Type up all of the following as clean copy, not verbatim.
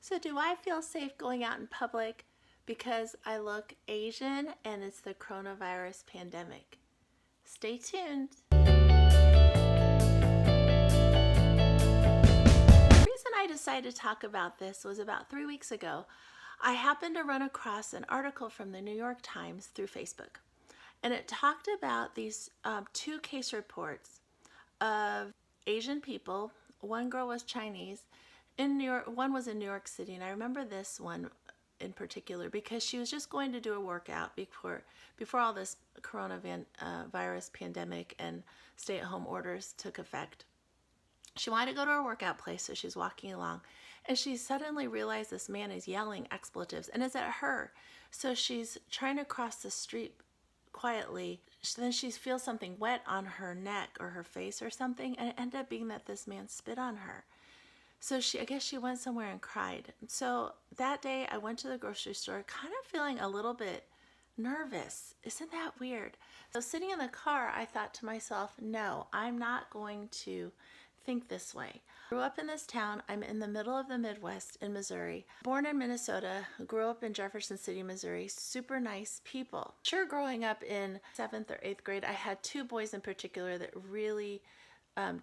So do I feel safe going out in public because I look Asian and it's the coronavirus pandemic? Stay tuned. The reason I decided to talk about this was about 3 weeks ago. I happened to run across an article from the New York Times through Facebook, and it talked about these two case reports of Asian people. One girl was Chinese in New York, one was in New York City, and I remember this one in particular because she was just going to do a workout before all this coronavirus pandemic and stay-at-home orders took effect. She wanted to go to her workout place, so she's walking along, and she suddenly realized this man is yelling expletives, and it's at her. So she's trying to cross the street quietly. Then she feels something wet on her neck or her face or something, and it ended up being that this man spit on her. So I guess she went somewhere and cried. So that day I went to the grocery store kind of feeling a little bit nervous. Isn't that weird? So sitting in the car, I thought to myself, no, I'm not going to think this way. I grew up in this town. I'm in the middle of the Midwest in Missouri. Born in Minnesota, grew up in Jefferson City, Missouri. Super nice people. Sure, growing up in 7th or 8th grade, I had two boys in particular that really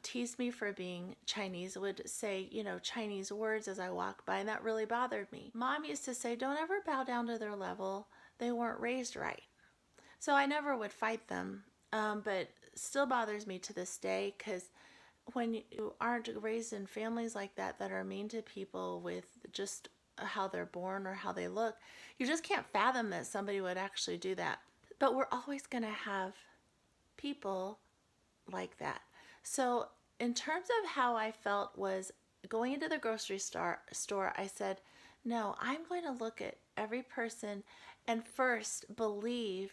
teased me for being Chinese, would say, Chinese words as I walked by, and that really bothered me. Mom used to say, don't ever bow down to their level. They weren't raised right. So I never would fight them, but still bothers me to this day, because when you aren't raised in families like that are mean to people with just how they're born or how they look, you just can't fathom that somebody would actually do that. But we're always going to have people like that. So in terms of how I felt was going into the grocery store, I said, no, I'm going to look at every person and first believe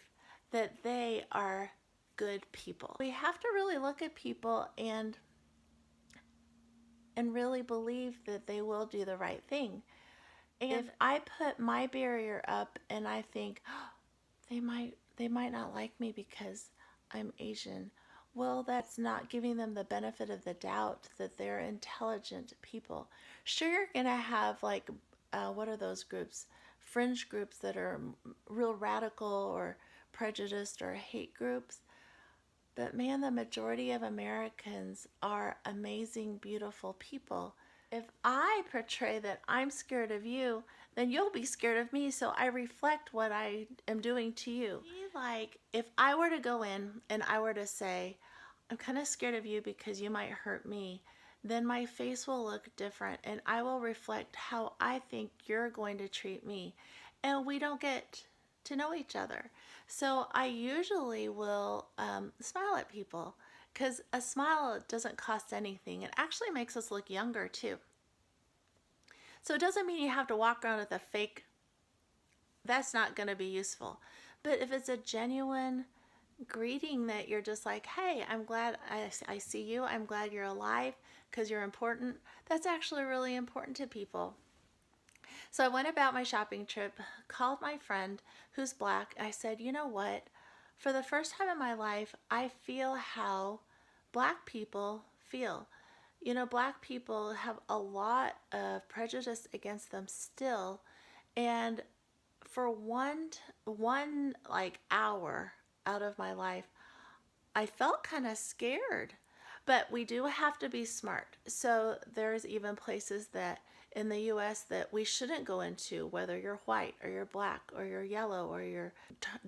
that they are good people. We have to really look at people and really believe that they will do the right thing. And if I put my barrier up and I think, oh, they might not like me because I'm Asian, well, that's not giving them the benefit of the doubt that they're intelligent people. Sure, you're going to have what are those groups? Fringe groups that are real radical or prejudiced or hate groups. But man, the majority of Americans are amazing, beautiful people. If I portray that I'm scared of you, then you'll be scared of me, so I reflect what I am doing to you. Like, if I were to go in and I were to say, I'm kind of scared of you because you might hurt me, then my face will look different and I will reflect how I think you're going to treat me. And we don't get to know each other. So I usually will smile at people, because a smile doesn't cost anything. It actually makes us look younger too. So it doesn't mean you have to walk around with a fake. That's not going to be useful. But if it's a genuine greeting that you're just like, hey, I'm glad I see you. I'm glad you're alive because you're important. That's actually really important to people. So I went about my shopping trip, called my friend who's Black. I said, you know what? For the first time in my life, I feel how Black people feel. Black people have a lot of prejudice against them still. And for one hour out of my life, I felt kind of scared. But we do have to be smart. So there's even places that in the US that we shouldn't go into, whether you're white or you're Black or you're yellow or you're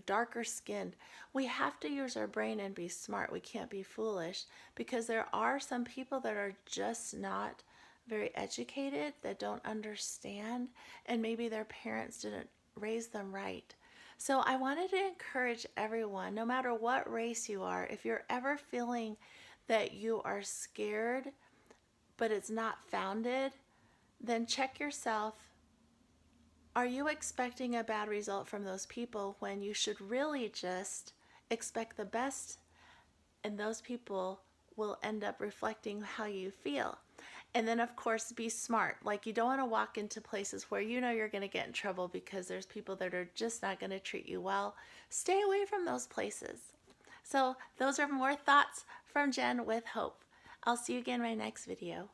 darker skinned. We have to use our brain and be smart. We can't be foolish, because there are some people that are just not very educated, that don't understand, and maybe their parents didn't raise them right. So I wanted to encourage everyone, no matter what race you are, if you're ever feeling that you are scared but it's not founded, then check yourself. Are you expecting a bad result from those people when you should really just expect the best, and those people will end up reflecting how you feel? And then, of course, be smart. Like, you don't want to walk into places where you know you're going to get in trouble because there's people that are just not going to treat you well. Stay away from those places. So those are more thoughts from Jen with hope. I'll see you again in my next video.